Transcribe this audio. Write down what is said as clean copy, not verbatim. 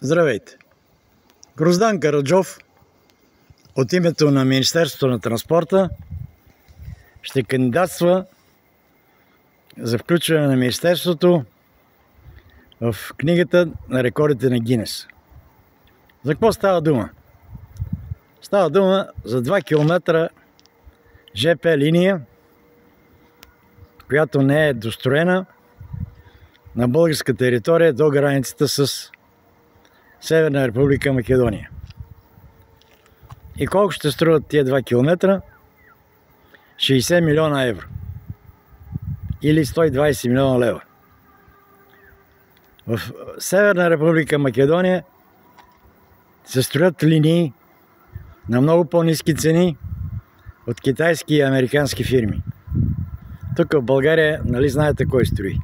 Здравейте! Гроздан Караджов от името на Министерството на транспорта ще кандидатства за включване на Министерството в книгата на рекордите на Гинес. За какво става дума? Става дума за 2 км ЖП линия, която не е достроена на българска територия до границата с Северна Република Македония. И колко ще струват тия 2 км? 60 милиона евро или 120 милиона лева. В Северна Република Македония се строят линии на много по-ниски цени от китайски и американски фирми. Тук в България, нали знаете кой строи?